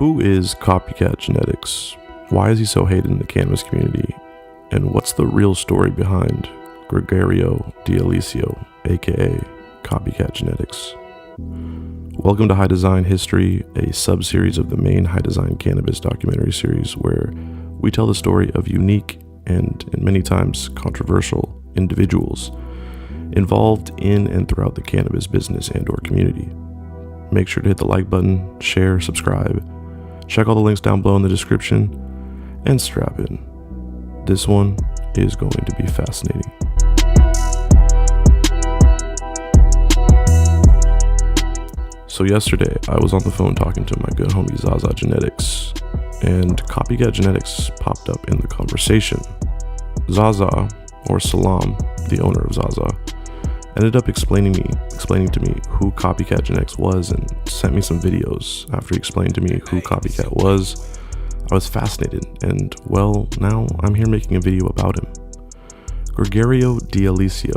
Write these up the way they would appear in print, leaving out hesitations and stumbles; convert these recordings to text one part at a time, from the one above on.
Who is Copycat Genetix? Why is he so hated in the cannabis community? And what's the real story behind Gregorio D'Alicio, aka Copycat Genetix? Welcome to High Design History, a sub-series of the main High Design Cannabis documentary series where we tell the story of unique and many times controversial individuals involved in and throughout the cannabis business and or community. Make sure to hit the like button, share, subscribe, check all the links down below in the description, and strap in. This one is going to be fascinating. So yesterday, I was on the phone talking to my good homie Zaza Genetix, and Copycat Genetix popped up in the conversation. Zaza, or Salam, the owner of Zaza, ended up explaining to me who Copycat Genetix was and sent me some videos. After he explained to me who Copycat was, I was fascinated, and well, now I'm here making a video about him. Gregorio D'Alicio,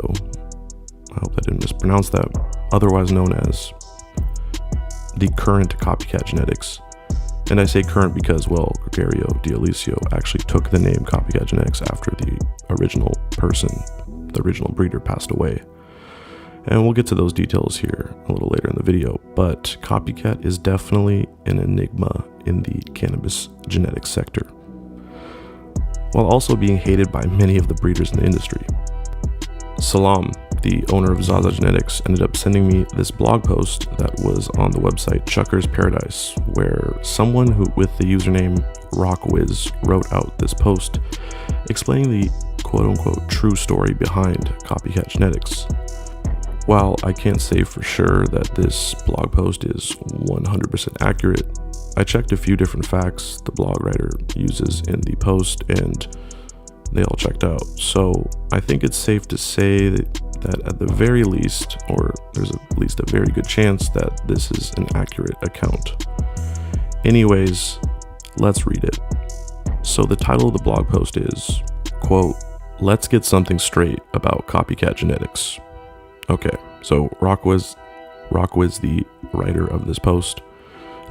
I hope I didn't mispronounce that, otherwise known as the current Copycat Genetix. And I say current because, well, Gregorio D'Alicio actually took the name Copycat Genetix after the original person, the original breeder, passed away. And we'll get to those details here a little later in the video, but Copycat is definitely an enigma in the cannabis genetics sector, while also being hated by many of the breeders in the industry. Salam, the owner of Zaza Genetix, ended up sending me this blog post that was on the website Chucker's Paradise, where someone who with the username RockWiz wrote out this post explaining the quote-unquote true story behind Copycat Genetix. While I can't say for sure that this blog post is 100% accurate, I checked a few different facts the blog writer uses in the post and they all checked out. So I think it's safe to say that at the very least, or there's at least a very good chance that this is an accurate account. Anyways, let's read it. So the title of the blog post is, quote, "Let's get something straight about Copycat Genetix." Okay, so RockWiz, the writer of this post,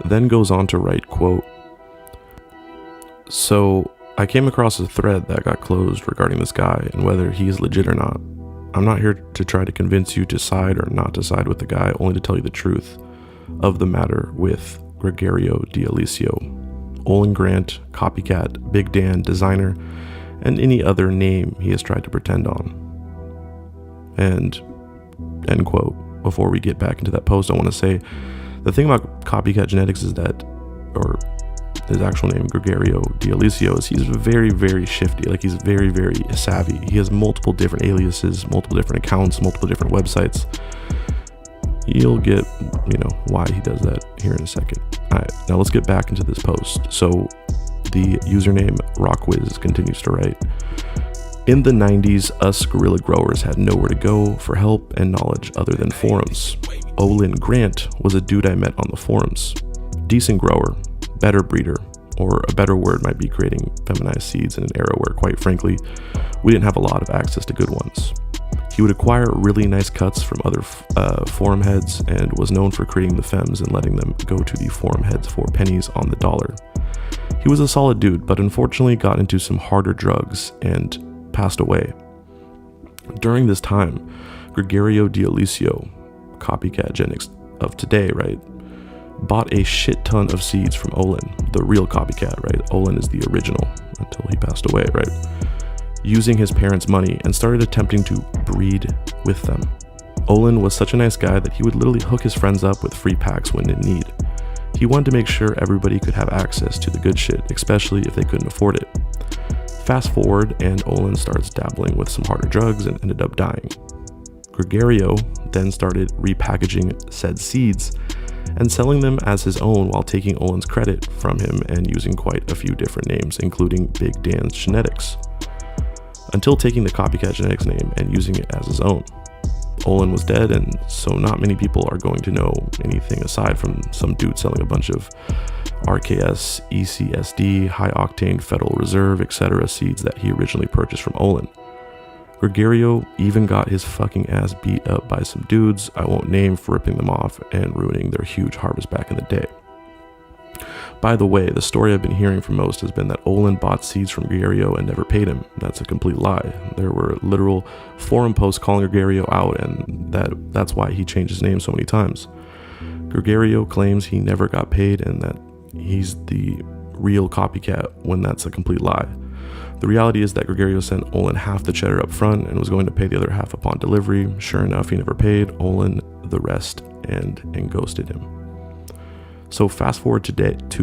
then goes on to write, quote, "So I came across a thread that got closed regarding this guy and whether he is legit or not. I'm not here to try to convince you to side or not to side with the guy, only to tell you the truth of the matter with Gregorio D'Alicio, Olin Grant, Copycat, Big Dan, Designer, and any other name he has tried to pretend on." And end quote. Before we get back into that post, I want to say the thing about Copycat Genetix is that, or his actual name, Gregorio D'Alicio, is he's very, very shifty. Like, he's very, very savvy. He has multiple different aliases, multiple different accounts, multiple different websites. You'll get, why he does that here in a second. All right, now let's get back into this post. So the username RockWiz continues to write, "In the 90s, us guerrilla growers had nowhere to go for help and knowledge other than forums. Olin Grant was a dude I met on the forums. Decent grower, better breeder, or a better word might be creating feminized seeds in an era where, quite frankly, we didn't have a lot of access to good ones. He would acquire really nice cuts from other forum heads and was known for creating the femmes and letting them go to the forum heads for pennies on the dollar. He was a solid dude, but unfortunately got into some harder drugs and passed away. During this time, Gregorio D'Alicio, Copycat Genetix of today, right, bought a shit ton of seeds from Olin, the real Copycat, right? Olin is the original until he passed away, right? Using his parents' money and started attempting to breed with them. Olin was such a nice guy that he would literally hook his friends up with free packs when in need. He wanted to make sure everybody could have access to the good shit, especially if they couldn't afford it. Fast forward, and Olin starts dabbling with some harder drugs and ended up dying. Gregorio then started repackaging said seeds and selling them as his own while taking Olin's credit from him and using quite a few different names, including Big Dan's Genetics, until taking the Copycat Genetix name and using it as his own. Olin was dead, and so not many people are going to know anything aside from some dude selling a bunch of RKS, ECSD, high octane Federal Reserve, etc. seeds that he originally purchased from Olin. Gregorio even got his fucking ass beat up by some dudes I won't name for ripping them off and ruining their huge harvest back in the day. By the way, the story I've been hearing from most has been that Olin bought seeds from Gregario and never paid him. That's a complete lie. There were literal forum posts calling Gregario out, and that's why he changed his name so many times. Gregario claims he never got paid and that he's the real copycat, when that's a complete lie. The reality is that Gregario sent Olin half the cheddar up front and was going to pay the other half upon delivery. Sure enough, he never paid Olin the rest and ghosted him. So fast forward to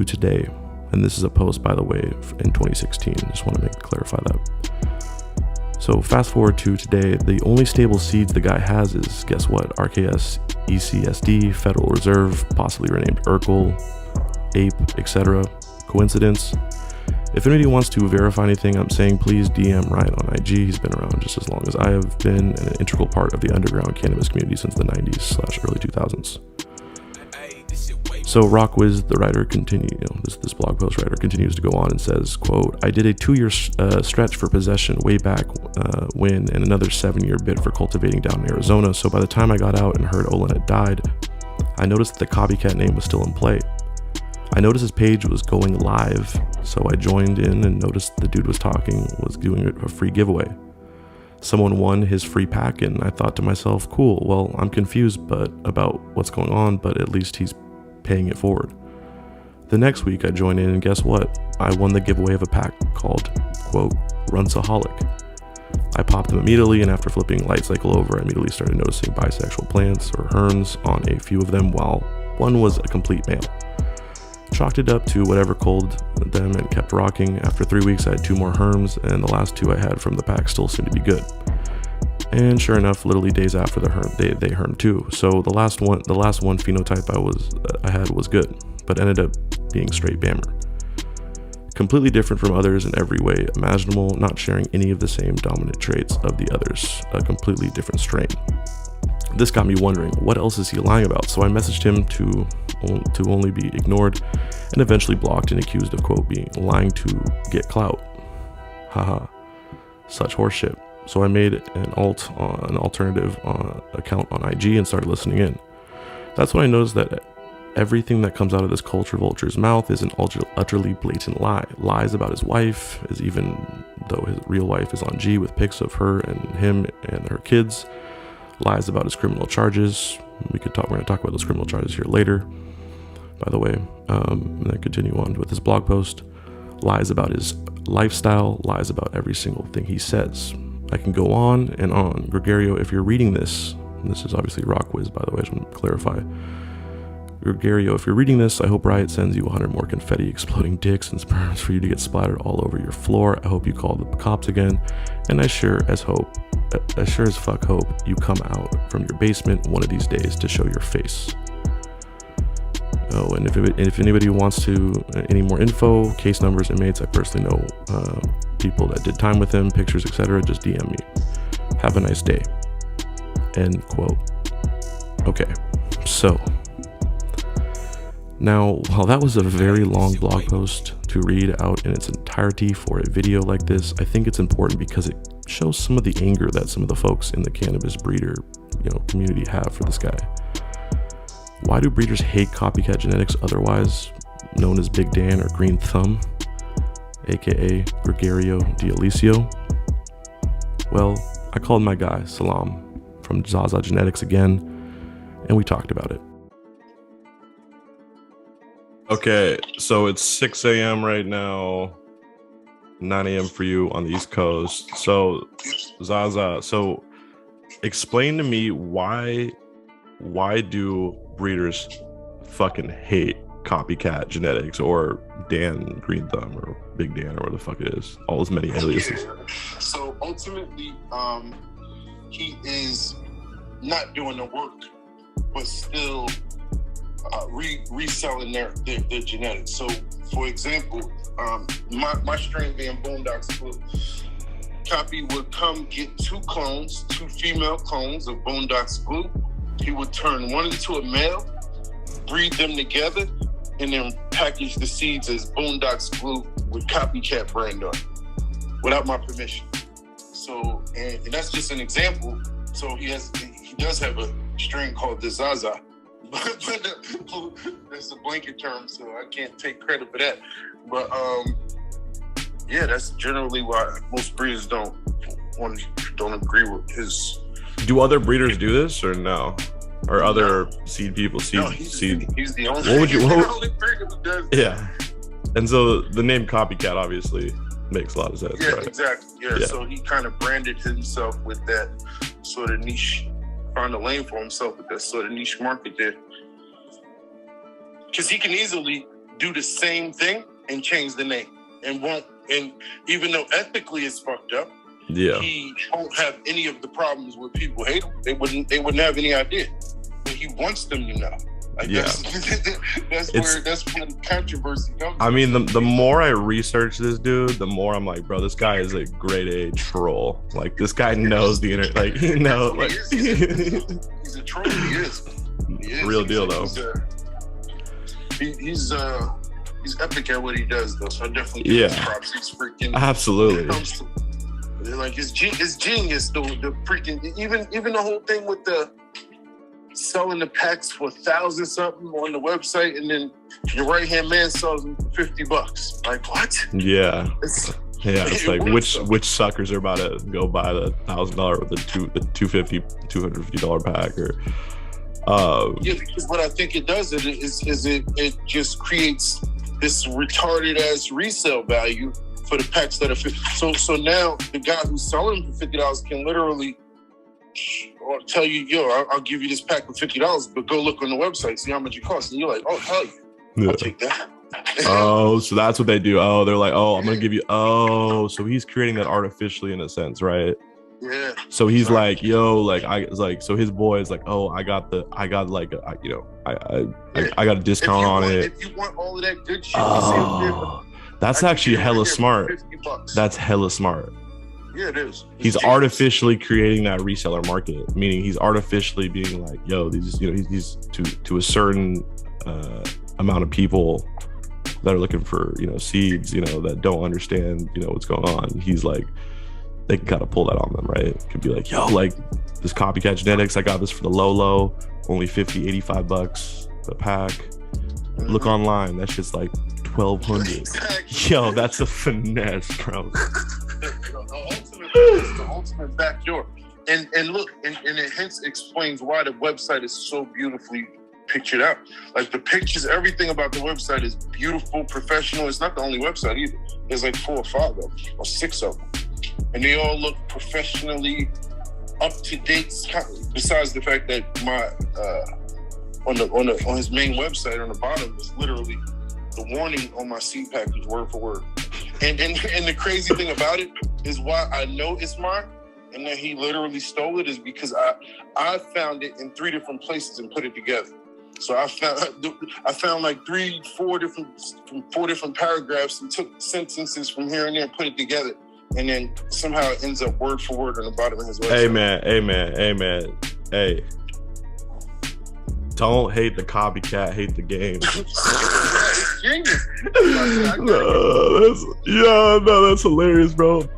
today, and this is a post, by the way, in 2016. Just want to clarify that. So fast forward to today, the only stable seeds the guy has is, guess what? RKS, ECSD, Federal Reserve, possibly renamed Urkel, Ape, etc. Coincidence? If anybody wants to verify anything I'm saying, please DM Riot on IG. He's been around just as long as I have been, an integral part of the underground cannabis community since the 90s/early 2000s. So Rockwiz, the writer, this blog post writer continues to go on and says, quote, I did a 2-year stretch for possession way back when, and another 7-year bid for cultivating down in Arizona. So by the time I got out and heard Olin had died, I noticed that the Copycat name was still in play. I noticed his page was going live, so I joined in and noticed the dude was doing a free giveaway. Someone won his free pack, and I thought to myself, cool, well, I'm confused about what's going on, but at least he's paying it forward. The next week I joined in, and guess what? I won the giveaway of a pack called, quote, Runsaholic. I popped them immediately, and after flipping Light Cycle over, I immediately started noticing bisexual plants or herms on a few of them, while one was a complete male. Chalked it up to whatever cold them and kept rocking. After 3 weeks, I had 2 more herms, and the last 2 I had from the pack still seemed to be good. And sure enough, literally days after the herm, they hermed too. So the last one phenotype I had was good, but ended up being straight bammer. Completely different from others in every way imaginable, not sharing any of the same dominant traits of the others. A completely different strain. This got me wondering, what else is he lying about? So I messaged him to only be ignored and eventually blocked and accused of, quote, being lying to get clout. Haha, such horseshit. So I made an alternative account on IG and started listening in. That's when I noticed that everything that comes out of this culture vulture's mouth is an utterly blatant lie. Lies about his wife, even though his real wife is on G with pics of her and him and her kids. Lies about his criminal charges. We're going to talk about those criminal charges here later, by the way. And then continue on with his blog post. Lies about his lifestyle. Lies about every single thing he says. I can go on and on. Gregario, if you're reading this, and this is obviously Rockwiz, by the way, I just want to clarify. Gregario, if you're reading this, I hope Riot sends you 100 more confetti exploding dicks and sperms for you to get splattered all over your floor. I hope you call the cops again, and I sure as fuck hope you come out from your basement one of these days to show your face. Oh, and if anybody wants any more info, case numbers, inmates, I personally know people that did time with him, pictures, etc., just DM me. Have a nice day. End quote. Okay, so now, while that was a very long blog post to read out in its entirety for a video like this, I think it's important because it shows some of the anger that some of the folks in the cannabis breeder, community have for this guy. Why do breeders hate Copycat Genetix, otherwise known as Big Dan or Green Thumb, aka Gregario D'Alicio? Well, I called my guy, Salam, from Zaza Genetix again, and we talked about it. Okay, so it's 6 a.m. right now, 9 a.m. for you on the East Coast. So, Zaza, so explain to me why do breeders fucking hate Copycat Genetix or Dan Green Thumb or Big Dan or what the fuck it is? All his many aliases. Yeah. So ultimately, he is not doing the work, but still reselling their genetics. So, for example, my strain being Boondocks Blue, Copy would come get 2 female clones of Boondocks Blue. He would turn one into a male, breed them together, and then package the seeds as Boondocks Blue with Copycat brand on it, without my permission. So, and that's just an example. So he does have a strain called the Zaza, but that's a blanket term, so I can't take credit for that. But yeah, that's generally why most breeders don't agree with his. Do other breeders do this or no? Or other seed people? He's the only. He's the only breeder who does. Yeah, and so the name Copycat obviously makes a lot of sense. Yeah, right? exactly. Yeah, so he kind of branded himself with that sort of niche, found a lane for himself with that sort of niche market there. Because he can easily do the same thing and change the name, and even though ethically it's fucked up, he won't have any of the problems where people hate him. They wouldn't have any idea, but he wants them to know. Like that's where the controversy comes. I mean, the more I research this dude, the more I'm like, bro, this guy is a grade A troll. Like, this guy knows the internet. Like, you know, like he's a troll. He is. Real deal, though. He's epic at what he does, though. So I definitely give him props. He's freaking absolutely. Like his genius, though. The freaking even the whole thing with the selling the packs for $1,000 something on the website, and then your right hand man sells them for $50. Like, what? Yeah. It's like which suckers are about to go buy the $1,000 with the $250 pack or. Because what I think it does is it just creates this retarded ass resale value for the packs that are so now the guy who's selling them for $50 can literally or tell you, yo, I'll give you this pack for $50, but go look on the website, see how much it costs, and you're like, oh hell yeah, I'll take that. Oh, so that's what they do. Oh, they're like, oh, I'm gonna give you. Oh, so he's creating that artificially in a sense, right? Yeah. So he's like, yo, like so his boy is like, oh, I got I got a discount on it. If you want all of that good shit, that's actually hella smart. That's hella smart. Yeah, it is. He's artificially creating that reseller market, meaning he's artificially being like, yo, these, he's to a certain amount of people that are looking for, seeds, that don't understand, what's going on. He's like, they can kind of pull that on them, right? It could be like, yo, like this Copycat Genetix, I got this for the low, only $50-$85 a pack. Mm-hmm. Look online, that shit's like $1,200. Exactly. Yo, that's a finesse, bro. The ultimate backdoor. And look, and it hence explains why the website is so beautifully pictured out. Like the pictures, everything about the website is beautiful, professional. It's not the only website either. There's like 4 or 5 of them, or 6 of them. And they all look professionally up to date. Besides the fact that my on his main website on the bottom is literally the warning on my seed package word for word. And the crazy thing about it is why I know it's mine and that he literally stole it is because I found it in 3 different places and put it together. So I found like 4 different paragraphs and took sentences from here and there and put it together. And then somehow it ends up word for word on the bottom of his website. Amen. Hey, don't hate the copycat, hate the game. It's genius. That's hilarious, bro.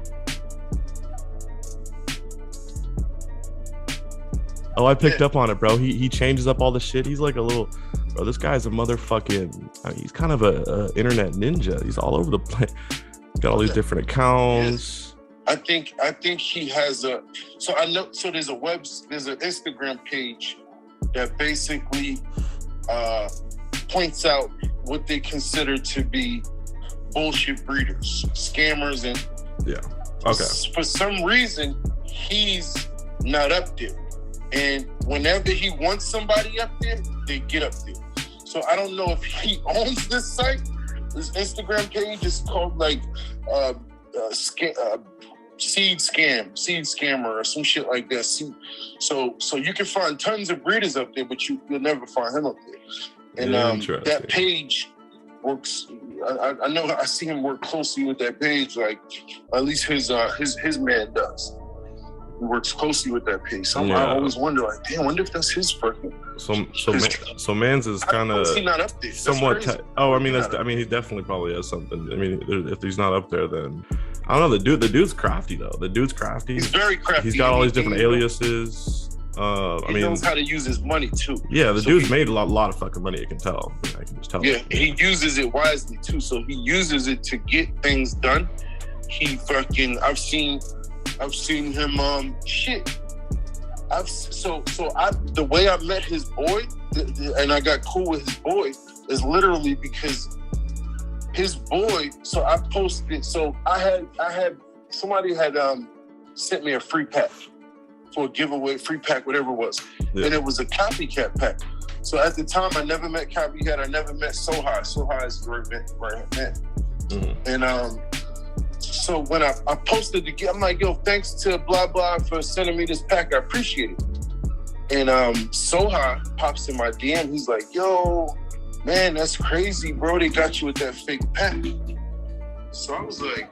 Oh, I picked up on it, bro. He changes up all the shit. He's like a little, bro. This guy's a motherfucking. He's kind of a internet ninja. He's all over the place. Got all these different accounts. I think he has so I know, so there's an Instagram page that basically points out what they consider to be bullshit breeders, scammers, and for some reason he's not up there. And whenever he wants somebody up there, they get up there. So I don't know if he owns this site. This Instagram page is called like seed scammer or some shit like that. So you can find tons of breeders up there, but you'll never find him up there. And that page works. I know I see him work closely with that page. Like at least his man does. He works closely with that page. So I always wonder, like, damn, I wonder if that's his freaking. So Mans is kind of not up there. Somewhat. He definitely probably has something. I mean, if he's not up there, then I don't know. The dude's crafty though. The dude's crafty. He's very crafty. He's got all these different aliases. He knows how to use his money too. Yeah, the dude's made a lot of fucking money. I can tell. I can just tell. Yeah, he uses it wisely too. So he uses it to get things done. He fucking. I've seen him. Shit. The way I met his boy, and I got cool with his boy, is literally because his boy. So I posted. So I had somebody had sent me a free pack for a giveaway, free pack, whatever it was, and it was a Copycat pack. So at the time, I never met Copycat. I never met Sohai. Sohai is where I met. And so when I posted the gift, I'm like, yo, thanks to blah blah for sending me this pack. I appreciate it. And Sohai pops in my DM. He's like, yo, man, that's crazy, bro. They got you with that fake pack. So I was like,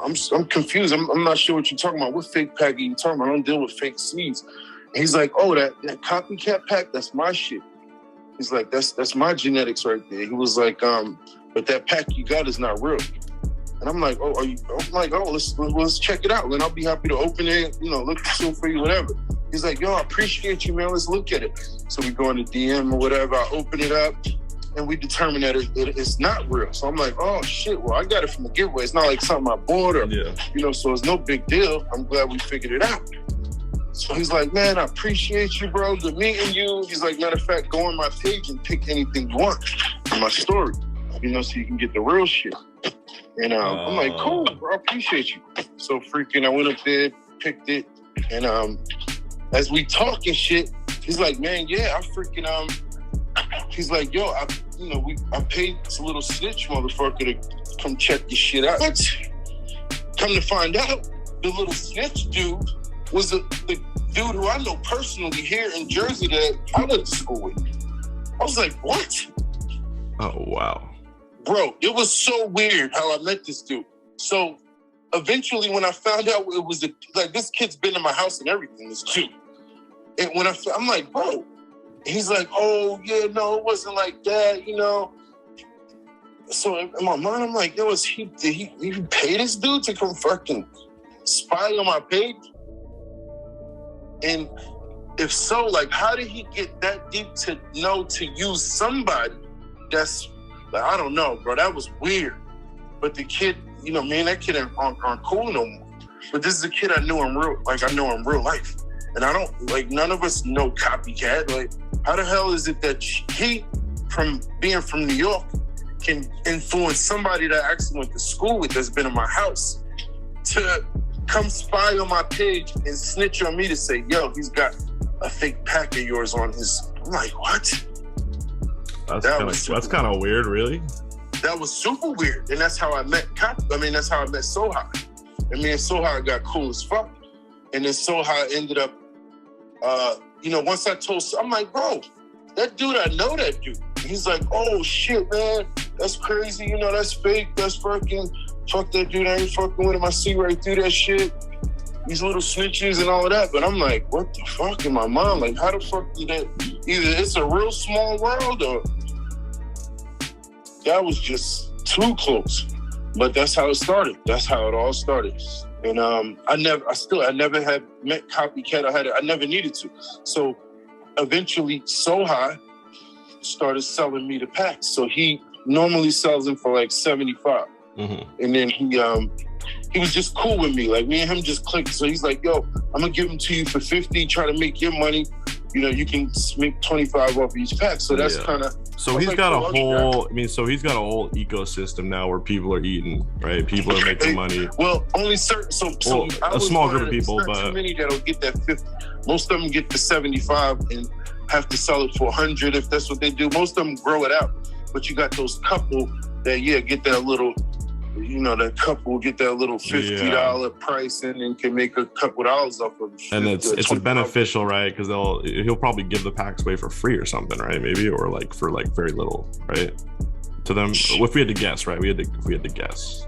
I'm confused. I'm not sure what you're talking about. What fake pack are you talking about? I don't deal with fake seeds. And he's like, oh, that Copycat pack, that's my shit. He's like, that's my genetics right there. He was like, but that pack you got is not real. And I'm like, oh, let's check it out. And I'll be happy to open it, look through for you, whatever. He's like, yo, I appreciate you, man. Let's look at it. So we go in the DM or whatever. I open it up. And we determine that it's not real. So I'm like, oh shit, well, I got it from a giveaway. It's not like something I bought or, so it's no big deal. I'm glad we figured it out. So he's like, man, I appreciate you, bro. Good meeting you. He's like, matter of fact, go on my page and pick anything you want in my story, so you can get the real shit. And I'm like, cool, bro, I appreciate you. So I went up there, picked it. And as we talk and shit, he's like, man, yeah, I freaking, he's like, yo, I paid this little snitch motherfucker to come check this shit out. What? Come to find out, the little snitch dude was the dude who I know personally here in Jersey that I went to school with. I was like, what? Oh, wow. Bro, it was so weird how I met this dude. So eventually when I found out it was this kid's been in my house and everything, this dude. And when I'm like, bro, he's like, oh, yeah, no, it wasn't like that, So in my mind, I'm like, yo, did he pay this dude to come fucking spy on my page? And if so, like, how did he get that deep to know to use somebody that's, like, I don't know, bro, that was weird. But the kid, me and that kid aren't cool no more. But this is a kid I know in real life. And I don't, like, none of us know Copycat. Like, how the hell is it that he, from being from New York, can influence somebody that I actually went to school with that's been in my house to come spy on my page and snitch on me to say, yo, he's got a fake pack of yours on his... I'm like, what? That's kind of weird, really. That was super weird. And that's how I met that's how I met Sohai. And me and Sohai got cool as fuck. And then Sohai ended up, once I told, I'm like, bro, that dude, I know that dude. He's like, oh shit, man, that's crazy. That's fake. That's fucking, fuck that dude. I ain't fucking with him. I see right through that shit. These little snitches and all of that. But I'm like, what the fuck in my mind? Like, how the fuck did that? Either it's a real small world or that was just too close. But that's how it started. That's how it all started. And I never had met Copycat. I never needed to. So eventually Sohai started selling me the packs. So he normally sells them for like $75. Mm-hmm. And then he was just cool with me. Like, me and him just clicked. So he's like, yo, I'm gonna give them to you for $50, try to make your money. You can make $25 off each pack. So that's kind of... So he's got a whole... he's got a whole ecosystem now where people are eating, right? People are making money. Well, only certain... So a small group of people, but... Too many that'll get that 50. Most of them get the 75 and have to sell it for 100 if that's what they do. Most of them grow it out. But you got those couple that, get that little... that couple get that little $50 price and can make a couple dollars off of it. And it's beneficial, right? Because he'll probably give the packs away for free or something, right? Maybe, or like for like very little, right? To them, if we had to guess, right? If we had to guess.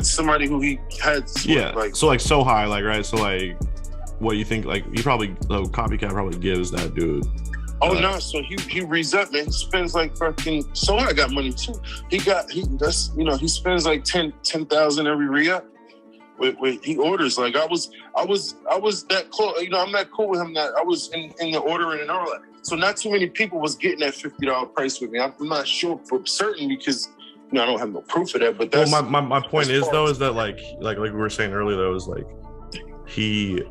Somebody who he had? So like Sohai, like, right? So like, what you think? Like, Copycat probably gives that dude. Oh no! So he reads up, man. He spends like fucking. So I got money too. He spends like 10,000 every re-up. with he orders. Like I was that close. You know, I'm that cool with him that I was in the ordering and all that. So not too many people was getting that $50 price with me. I'm not sure for certain because I don't have no proof of that. But that's my point is though is that like we were saying earlier though is like he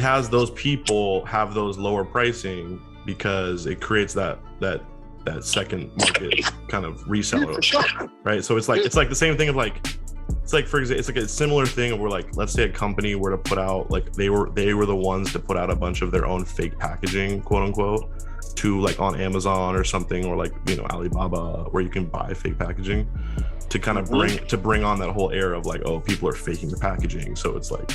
has those people have those lower pricing because it creates that second market kind of reseller, right? So it's like the same thing of like. It's like, for example, it's like a similar thing where like, let's say a company were to put out, like they were the ones to put out a bunch of their own fake packaging, quote unquote, to like on Amazon or something, or like, Alibaba, where you can buy fake packaging to kind of bring on that whole air of like, oh, people are faking the packaging. So it's like,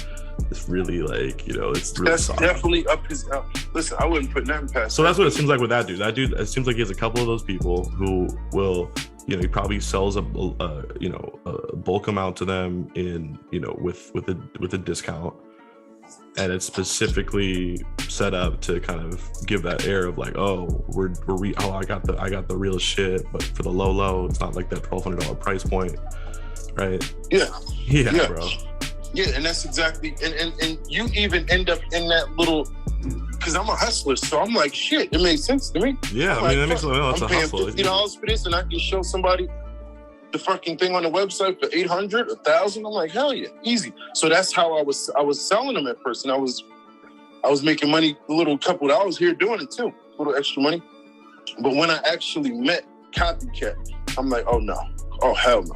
it's really like, it's really that's solid. Definitely up his listen, I wouldn't put nothing past. So that's what it seems like with that dude. It seems like he has a couple of those people who will, he probably sells a bulk amount to them in, with a discount, and it's specifically set up to kind of give that air of like, oh, I got the real shit, but for the low, it's not like that $1,200 price point, right? Yeah, bro. Yeah, and that's exactly, and you even end up in that little. Because I'm a hustler, so I'm like, shit, it makes sense to me. Yeah, I mean, that makes sense. It's I'm paying $50 for this, and I can show somebody the fucking thing on the website for $800, $1,000. I'm like, hell yeah, easy. So that's how I was selling them at first, and I was making money, a little couple of hours here doing it too, a little extra money. But when I actually met Copycat, I'm like, oh no. Oh, hell no.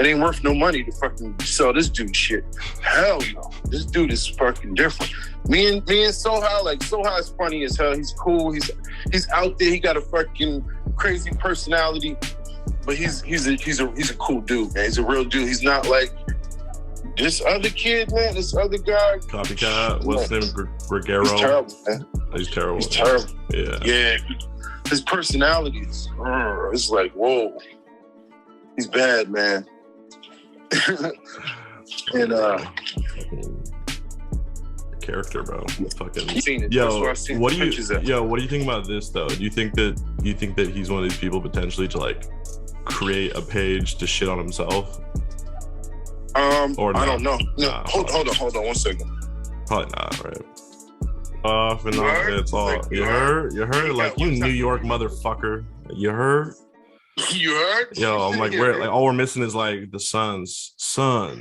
It ain't worth no money to fucking sell this dude shit. Hell no. This dude is fucking different. Me and Soha, like, Soha is funny as hell. He's cool. He's out there. He got a fucking crazy personality. But he's a cool dude, man. He's a real dude. He's not like this other kid, man. This other guy. Copycat. What's his name? Gregero. He's terrible, man. He's terrible. He's terrible. Yeah. Yeah. His personality is, it's like, whoa. He's bad, man. And character, bro. Fucking seen it. What do you think about this though? Do you think that he's one of these people potentially to like create a page to shit on himself? Or I don't know. No, hold on 1 second. Probably not, right? It's all you heard like you New York motherfucker. You heard? You heard? Yo, I'm like, all we're missing is like the sun. So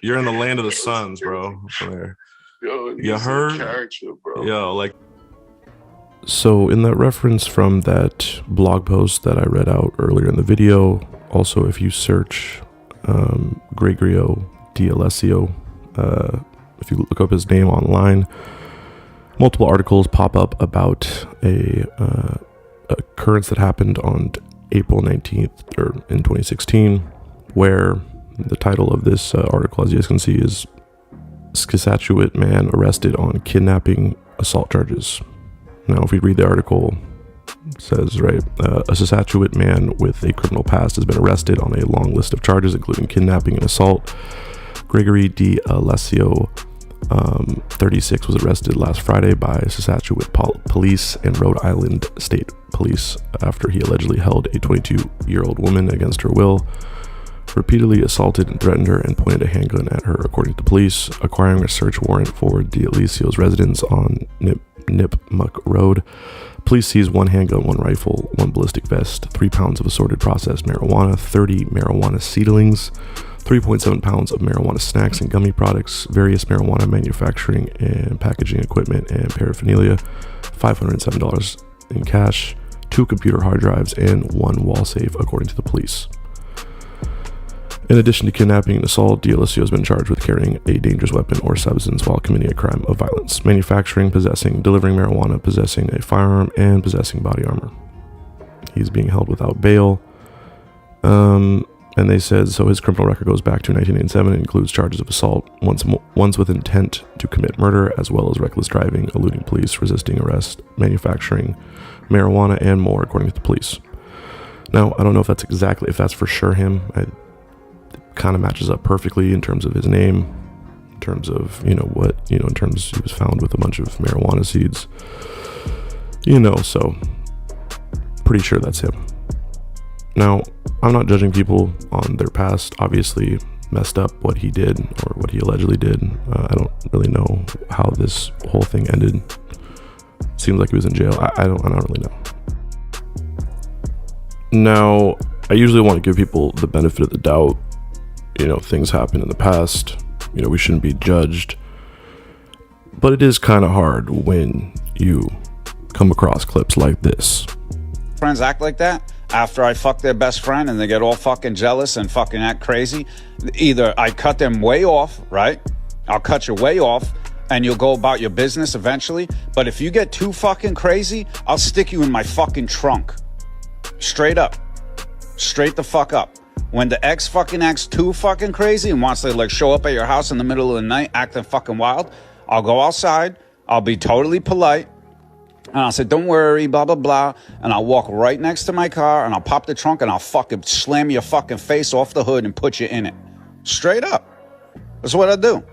you're in the land of the suns, bro. There. Yo, you heard? Character, bro. Yo, like. So in that reference from that blog post that I read out earlier in the video, also if you search Gregorio D'Alessio, if you look up his name online, multiple articles pop up about a occurrence that happened on April 19th or in 2016, where the title of this article, as you guys can see, is Saskatchewan man arrested on kidnapping assault charges. Now, if we read the article, it says, right, a Saskatchewan man with a criminal past has been arrested on a long list of charges, including kidnapping and assault. Gregory D'Alessio, 36, was arrested last Friday by Saskatchewan police and Rhode Island State Police after he allegedly held a 22-year-old woman against her will, repeatedly assaulted and threatened her, and pointed a handgun at her, according to police. Acquiring a search warrant for D'Alessio's residence on Nipmuc Road, police seized 1 handgun, 1 rifle, 1 ballistic vest, 3 pounds of assorted processed marijuana, 30 marijuana seedlings, 3.7 pounds of marijuana snacks and gummy products, various marijuana manufacturing and packaging equipment and paraphernalia, $507 in cash, 2 computer hard drives, and 1 wall safe, according to the police. In addition to kidnapping and assault, D'Alessio has been charged with carrying a dangerous weapon or substance while committing a crime of violence, manufacturing, possessing, delivering marijuana, possessing a firearm, and possessing body armor. He's being held without bail. And they said, so his criminal record goes back to 1987 and includes charges of assault, once with intent to commit murder, as well as reckless driving, eluding police, resisting arrest, manufacturing marijuana, and more, according to the police. Now, I don't know if that's for sure him. It kind of matches up perfectly in terms of his name, in terms of, in terms he was found with a bunch of marijuana seeds, so pretty sure that's him. Now, I'm not judging people on their past. Obviously, messed up what he did or what he allegedly did. I don't really know how this whole thing ended. Seems like he was in jail. I don't really know. Now, I usually want to give people the benefit of the doubt. You know, things happen in the past. You know, we shouldn't be judged. But it is kind of hard when you come across clips like this. Friends act like that after I fuck their best friend and they get all fucking jealous and fucking act crazy. Either I cut them way off, right? I'll cut you way off and you'll go about your business eventually. But if you get too fucking crazy, I'll stick you in my fucking trunk. Straight up. Straight the fuck up. When the ex fucking acts too fucking crazy and wants to like show up at your house in the middle of the night acting fucking wild, I'll go outside, I'll be totally polite, and I'll say, don't worry, blah, blah, blah, and I'll walk right next to my car, and I'll pop the trunk, and I'll fucking slam your fucking face off the hood and put you in it. Straight up. That's what I do.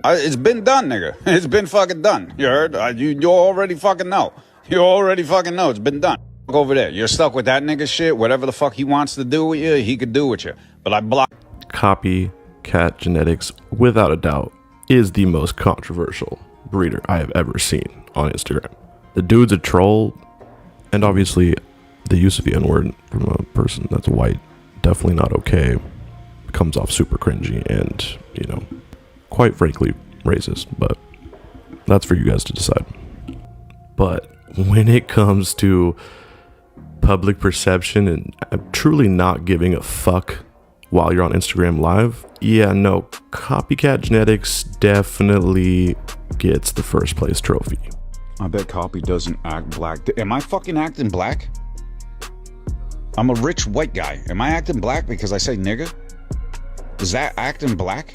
It's been done, nigga. It's been fucking done. You heard? You already fucking know. You already fucking know. It's been done. Go over there. You're stuck with that nigga shit. Whatever the fuck he wants to do with you, he could do with you. But I block. Copycat Genetix, without a doubt, is the most controversial breeder I have ever seen on Instagram. The dude's a troll, and obviously the use of the N-word from a person that's white, definitely not okay. Comes off super cringy and, you know, quite frankly racist, but that's for you guys to decide. But when it comes to public perception and truly not giving a fuck while you're on Instagram Live, yeah, no, Copycat Genetix definitely gets the first place trophy. I bet Copy doesn't act black. Am I fucking acting black? I'm a rich white guy. Am I acting black because I say nigga? Is that acting black?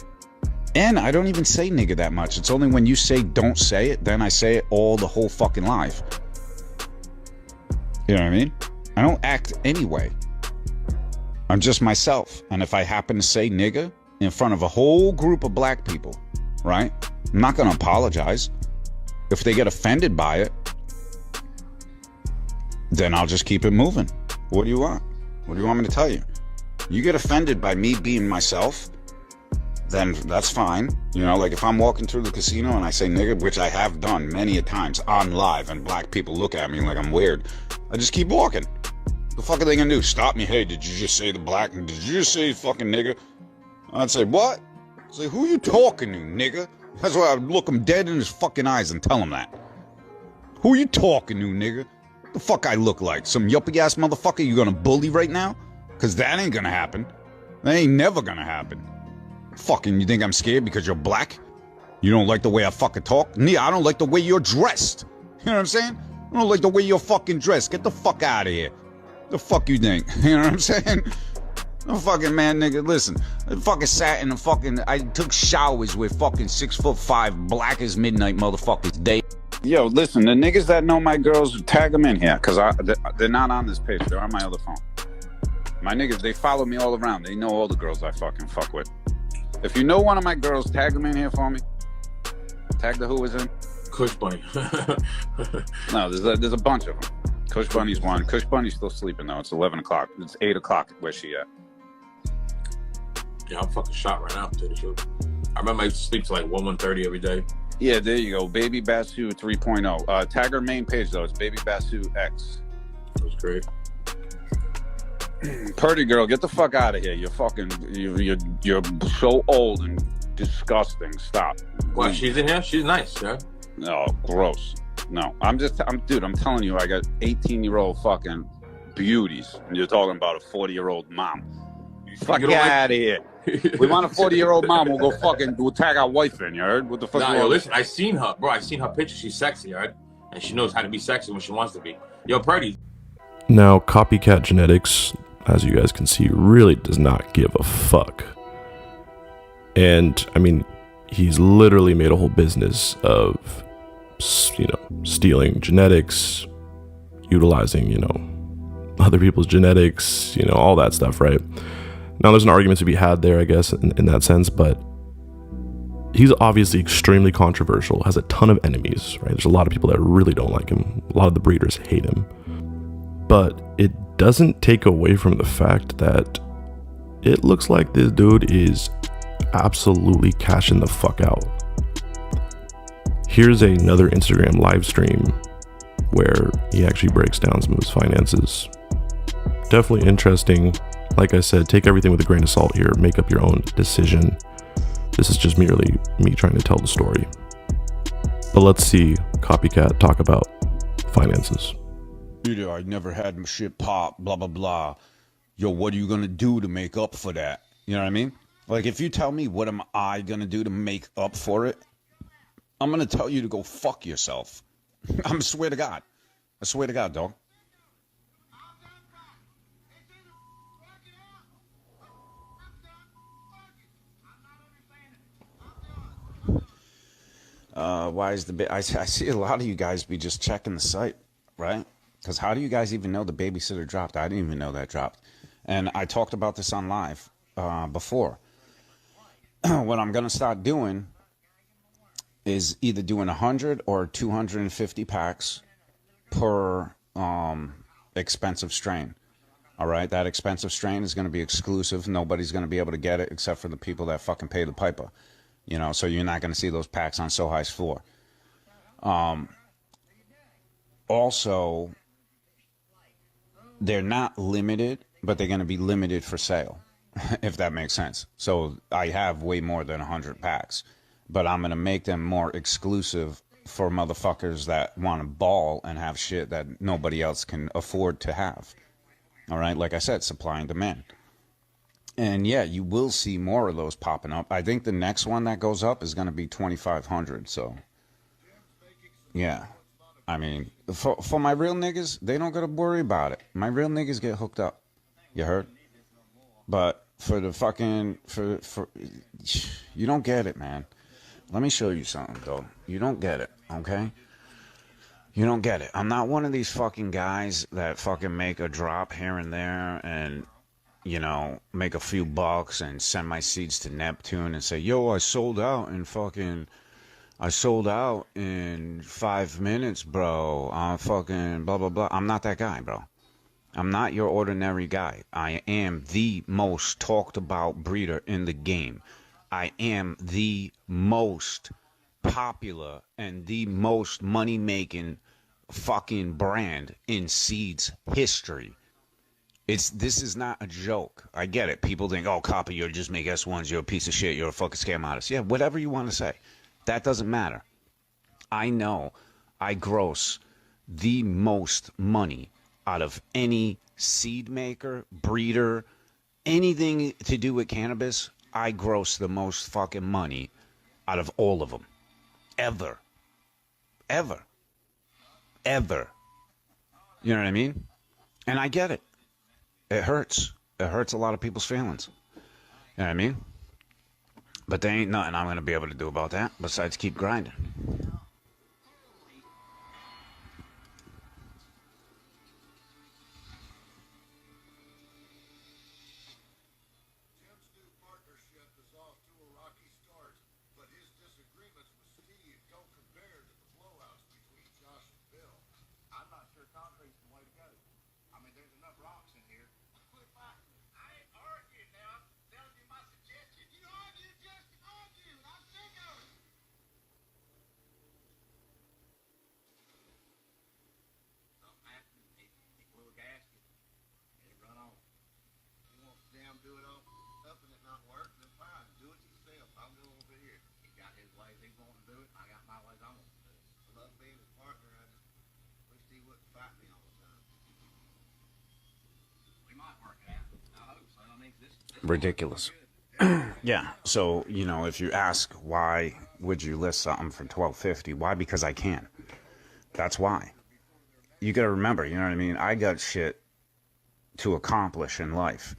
And I don't even say nigga that much. It's only when you say don't say it, then I say it all the whole fucking live. You know what I mean? I don't act anyway. I'm just myself. And if I happen to say nigga in front of a whole group of black people, right? I'm not going to apologize. If they get offended by it, then I'll just keep it moving. What do you want? What do you want me to tell you? You get offended by me being myself, then that's fine. You know, like if I'm walking through the casino and I say nigga, which I have done many a times on live, and black people look at me like I'm weird, I just keep walking. The fuck are they gonna do? Stop me? Hey, did you just say the black? Did you just say fucking nigga? I'd say, what? I'd say, who you talking to, nigga? That's why I would look him dead in his fucking eyes and tell him that. Who you talking to, nigga? The fuck I look like? Some yuppie ass motherfucker you gonna bully right now? Cause that ain't gonna happen. That ain't never gonna happen. Fucking, you think I'm scared because you're black? You don't like the way I fucking talk? Yeah, I don't like the way you're dressed. You know what I'm saying? I don't like the way you're fucking dressed. Get the fuck out of here. The fuck you think? You know what I'm saying? No fucking man, nigga. Listen, I fucking sat in the fucking. I took showers with fucking 6'5" black as midnight motherfuckers. Yo, listen, the niggas that know my girls, tag them in here, cause they're not on this page. They're on my other phone. My niggas, they follow me all around. They know all the girls I fucking fuck with. If you know one of my girls, tag them in here for me. Tag the who is in. Kush Bunny. No, there's a bunch of them. Kush Bunny's one. Kush Bunny's still sleeping though. It's 11 o'clock. It's 8 o'clock. Where's she at? Yeah, I'm fucking shot right now, to tell the truth. I remember I used to sleep till like 1:30 every day. Yeah, there you go. Baby Basu 3.0. Tag her main page though. It's Baby Basu X. That was great. Purdy girl, get the fuck out of here. You're fucking, you're so old and disgusting. Stop. Well, she's in here. She's nice, yeah. No, gross. No, I'm telling you, I got 18-year-old fucking beauties, and you're talking about a 40-year-old mom. Fuck out of here. We want a 40-year-old mom. We'll tag our wife in. You heard? What the fuck? Nah, yo, listen, I seen her, bro. I seen her picture. She's sexy, right? And she knows how to be sexy when she wants to be. Yo, Purdy. Now, Copycat Genetix, as you guys can see, really does not give a fuck. And I mean, he's literally made a whole business of, you know, stealing genetics, utilizing, you know, other people's genetics, you know, all that stuff, right? Now, there's an argument to be had there, I guess, in that sense, but he's obviously extremely controversial, has a ton of enemies, right? There's a lot of people that really don't like him. A lot of the breeders hate him. But it doesn't take away from the fact that it looks like this dude is absolutely cashing the fuck out. Here's another Instagram live stream where he actually breaks down some of his finances. Definitely interesting. Like I said, take everything with a grain of salt here. Make up your own decision. This is just merely me trying to tell the story. But let's see Copycat talk about finances. Dude, I never had my shit pop, blah, blah, blah. Yo, what are you going to do to make up for that? You know what I mean? Like, if you tell me what am I going to do to make up for it, I'm going to tell you to go fuck yourself. I swear to God. I swear to God, dog. Why is I see a lot of you guys be just checking the site, right? Because how do you guys even know the babysitter dropped? I didn't even know that dropped. And I talked about this on live before. What I'm going to start doing is either doing 100 or 250 packs per expensive strain. All right, that expensive strain is going to be exclusive. Nobody's going to be able to get it except for the people that fucking pay the piper. You know, so you're not going to see those packs on So High's floor. Also, they're not limited, but they're going to be limited for sale, if that makes sense. So I have way more than 100 packs, but I'm going to make them more exclusive for motherfuckers that want to ball and have shit that nobody else can afford to have. All right, like I said, supply and demand. And yeah, you will see more of those popping up. I think the next one that goes up is going to be 2,500. So, yeah. I mean, for my real niggas, they don't got to worry about it. My real niggas get hooked up. You heard? But for the fucking, for you don't get it, man. Let me show you something, though. You don't get it, okay? You don't get it. I'm not one of these fucking guys that fucking make a drop here and there and, you know, make a few bucks and send my seeds to Neptune and say, yo, I sold out in 5 minutes, bro. I'm fucking blah, blah, blah. I'm not that guy, bro. I'm not your ordinary guy. I am the most talked about breeder in the game. I am the most popular and the most money-making fucking brand in seeds history. This is not a joke. I get it. People think, oh, Copy, you just make S1s. You're a piece of shit. You're a fucking scam artist. Yeah, whatever you want to say. That doesn't matter. I know I gross the most money out of any seed maker, breeder, anything to do with cannabis. I gross the most fucking money out of all of them. Ever. Ever. Ever. You know what I mean? And I get it. It hurts. It hurts a lot of people's feelings. You know what I mean? But there ain't nothing I'm going to be able to do about that besides keep grinding. Ridiculous. Yeah. So, you know, if you ask why would you list something for $12.50, why? Because I can. That's why. You got to remember, you know what I mean? I got shit to accomplish in life,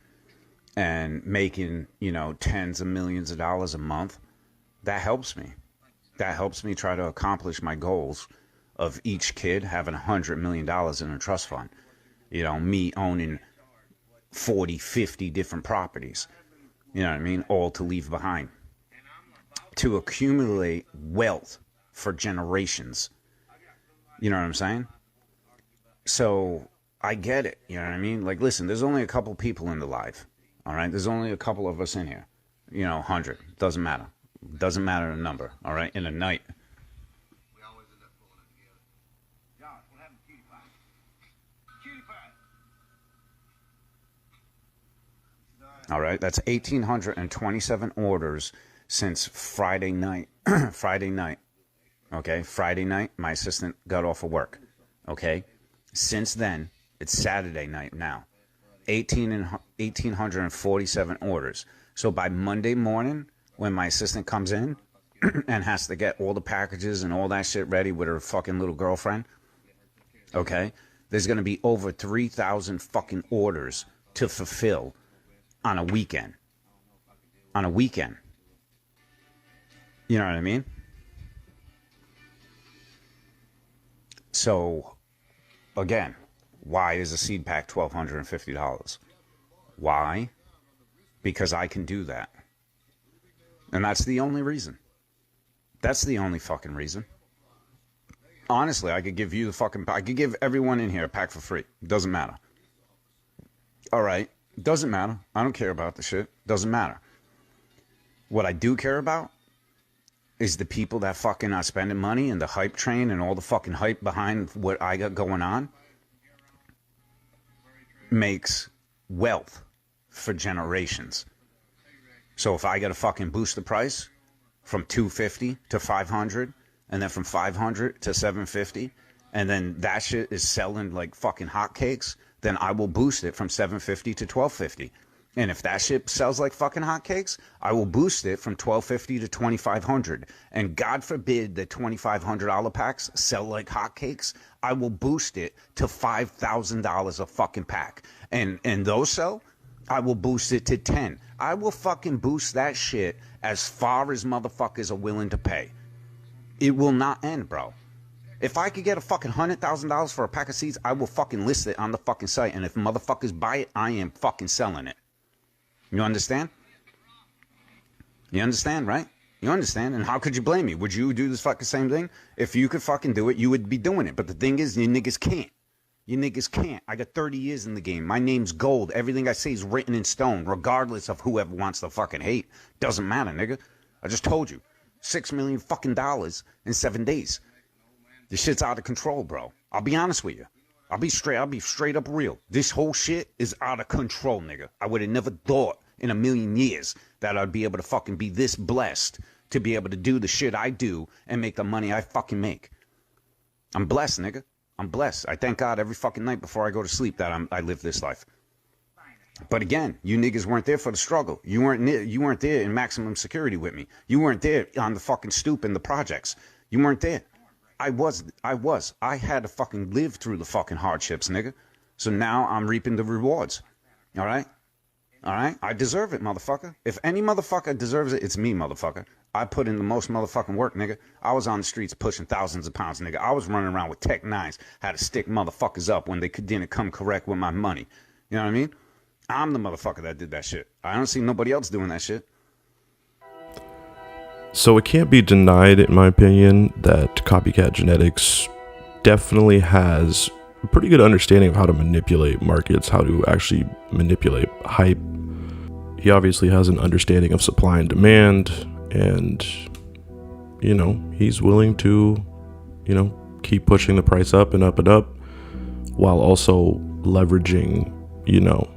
and making, you know, tens of millions of dollars a month, that helps me. That helps me try to accomplish my goals of each kid having $100 million in a trust fund. You know, me owning 40, 50 different properties, you know what I mean, all to leave behind, to accumulate wealth for generations. You know what I'm saying? So I get it. You know what I mean? Like, listen, there's only a couple people in the live. All right? There's only a couple of us in here. 100. Doesn't matter. Doesn't matter the number. All right? In a night. We always end up pulling it together. Josh, what happened to Cutie Pie? Cutie Pie! All right? That's 1,827 orders since Friday night. Friday night. Okay? Friday night, my assistant got off of work. Okay? Since then, it's Saturday night now. 1,847 orders. So by Monday morning, when my assistant comes in and has to get all the packages and all that shit ready with her fucking little girlfriend, okay, there's going to be over 3,000 fucking orders to fulfill on a weekend. On a weekend. You know what I mean? So, again, why is a seed pack $1,250? Why? Because I can do that. And that's the only reason. That's the only fucking reason. Honestly, I could give you the fucking... I could give everyone in here a pack for free. Doesn't matter. All right. Doesn't matter. I don't care about the shit. Doesn't matter. What I do care about is the people that fucking are spending money and the hype train and all the fucking hype behind what I got going on makes wealth for generations. So if I got to fucking boost the price from $250 to $500 and then from $500 to $750 and then that shit is selling like fucking hotcakes, then I will boost it from $750 to $1,250. And if that shit sells like fucking hotcakes, I will boost it from $1,250 to $2,500. And God forbid the $2,500 packs sell like hotcakes, I will boost it to $5,000 a fucking pack. And those sell, I will boost it to 10. I will fucking boost that shit as far as motherfuckers are willing to pay. It will not end, bro. If I could get a fucking $100,000 for a pack of seeds, I will fucking list it on the fucking site. And if motherfuckers buy it, I am fucking selling it. You understand? You understand, right? You understand? And how could you blame me? Would you do this fucking same thing? If you could fucking do it, you would be doing it. But the thing is, you niggas can't. You niggas can't. I got 30 years in the game. My name's gold. Everything I say is written in stone, regardless of whoever wants to fucking hate. Doesn't matter, nigga. I just told you. $6 million fucking dollars in 7 days. This shit's out of control, bro. I'll be honest with you. I'll be straight up real. This whole shit is out of control, nigga. I would have never thought in a million years that I'd be able to fucking be this blessed to be able to do the shit I do and make the money I fucking make. I'm blessed, nigga. I'm blessed. I thank God every fucking night before I go to sleep that I live this life. But again, you niggas weren't there for the struggle. You weren't there in maximum security with me. You weren't there on the fucking stoop in the projects. You weren't there. I was. I had to fucking live through the fucking hardships, nigga. So now I'm reaping the rewards. All right? All right? I deserve it, motherfucker. If any motherfucker deserves it, it's me, motherfucker. I put in the most motherfucking work, nigga. I was on the streets pushing thousands of pounds, nigga. I was running around with Tech 9s, had to stick motherfuckers up when they didn't come correct with my money. You know what I mean? I'm the motherfucker that did that shit. I don't see nobody else doing that shit. So it can't be denied, in my opinion, that Copycat Genetix definitely has a pretty good understanding of how to manipulate markets, how to actually manipulate hype. He obviously has an understanding of supply and demand, and, you know, he's willing to, you know, keep pushing the price up and up and up, while also leveraging, you know,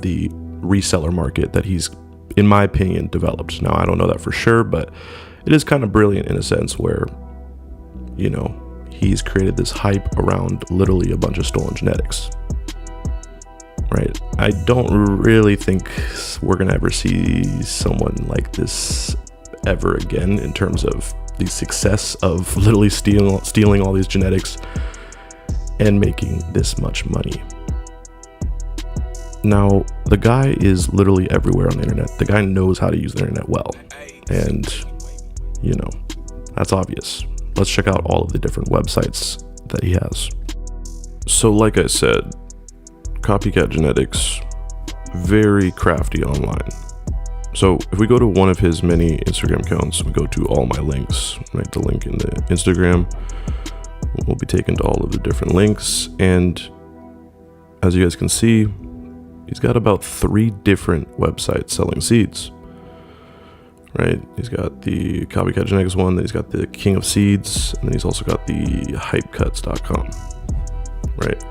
the reseller market that he's, in my opinion, developed. Now, I don't know that for sure, but it is kind of brilliant in a sense where, you know, he's created this hype around literally a bunch of stolen genetics. Right? I don't really think we're going to ever see someone like this ever again in terms of the success of literally stealing all these genetics and making this much money. Now, the guy is literally everywhere on the internet. The guy knows how to use the internet well. And, you know, that's obvious. Let's check out all of the different websites that he has. So, like I said, Copycat Genetix, very crafty online. So, if we go to one of his many Instagram accounts, we go to all my links, right? The link in the Instagram, we'll be taken to all of the different links. And as you guys can see, he's got about 3 different websites selling seeds. Right? He's got the Copycat Genetix one, then he's got the King of Seeds, and then he's also got the hypecuts.com. Right?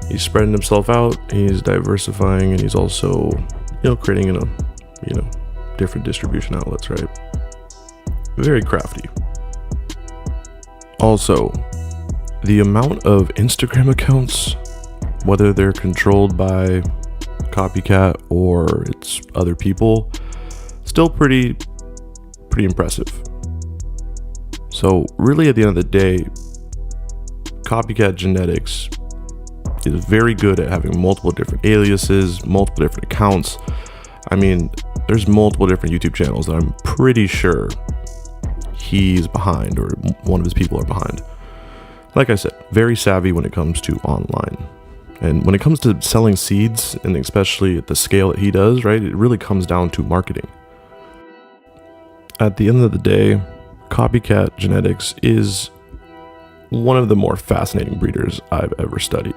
He's spreading himself out, he's diversifying, and he's also, creating different distribution outlets, right? Very crafty. Also, the amount of Instagram accounts, whether they're controlled by Copycat or it's other people, still pretty impressive. So really, at the end of the day, Copycat Genetix is very good at having multiple different aliases, multiple different accounts. I mean, there's multiple different YouTube channels that I'm pretty sure he's behind, or one of his people are behind. Like I said, very savvy when it comes to online. And when it comes to selling seeds, and especially at the scale that he does, right, it really comes down to marketing. At the end of the day, Copycat Genetix is one of the more fascinating breeders I've ever studied.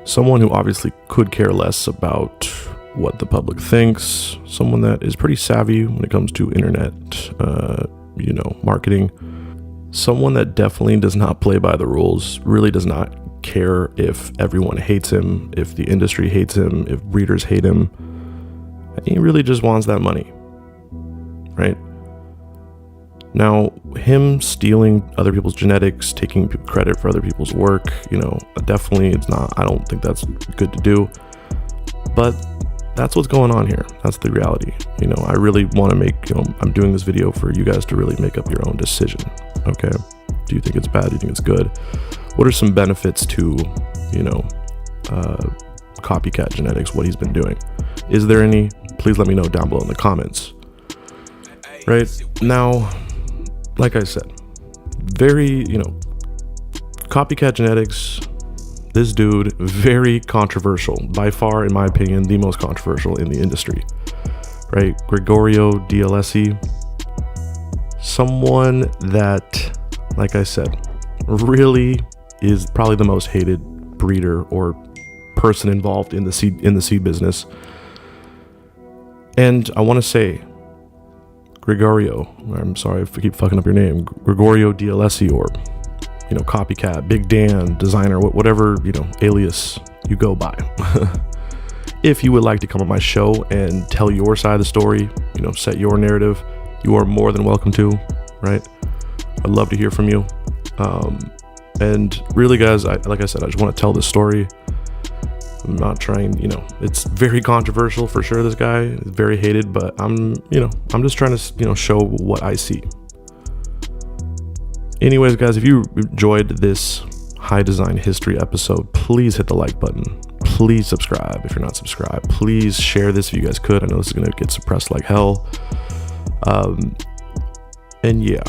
Someone who obviously could care less about what the public thinks, someone that is pretty savvy when it comes to internet, marketing, someone that definitely does not play by the rules, really does not care if everyone hates him, if the industry hates him, if breeders hate him. He really just wants that money, right? Now, him stealing other people's genetics, taking credit for other people's work, definitely I don't think that's good to do. But that's what's going on here. That's the reality. I really want to make, I'm doing this video for you guys to really make up your own decision. Okay. Do you think it's bad? Do you think it's good? What are some benefits to, Copycat Genetix, what he's been doing? Is there any? Please let me know down below in the comments. Right now, like I said, very, Copycat Genetix, this dude, very controversial. By far, in my opinion, the most controversial in the industry. Right? Gregorio DLSE, someone that, like I said, really is probably the most hated breeder or person involved in the seed business. And I want to say, Gregorio, I'm sorry if I keep fucking up your name, Gregorio DLSE, or Copycat, Big Dan, Designer, whatever alias you go by. If you would like to come on my show and tell your side of the story, set your narrative, you are more than welcome to, right? I'd love to hear from you. And really, guys, like I said, I just want to tell this story. I'm not trying, it's very controversial for sure. This guy is very hated, but I'm just trying to, show what I see. Anyways, guys, if you enjoyed this high design history episode, please hit the like button. Please subscribe if you're not subscribed. Please share this if you guys could. I know this is going to get suppressed like hell. And yeah,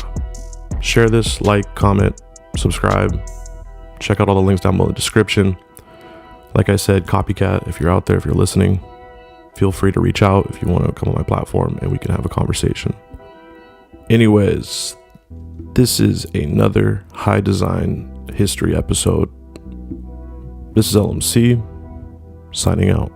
share this, like, comment, subscribe. Check out all the links down below in the description. Like I said, Copycat, if you're out there, if you're listening, feel free to reach out if you want to come on my platform and we can have a conversation. Anyways, this is another high design history episode. This is LMC signing out.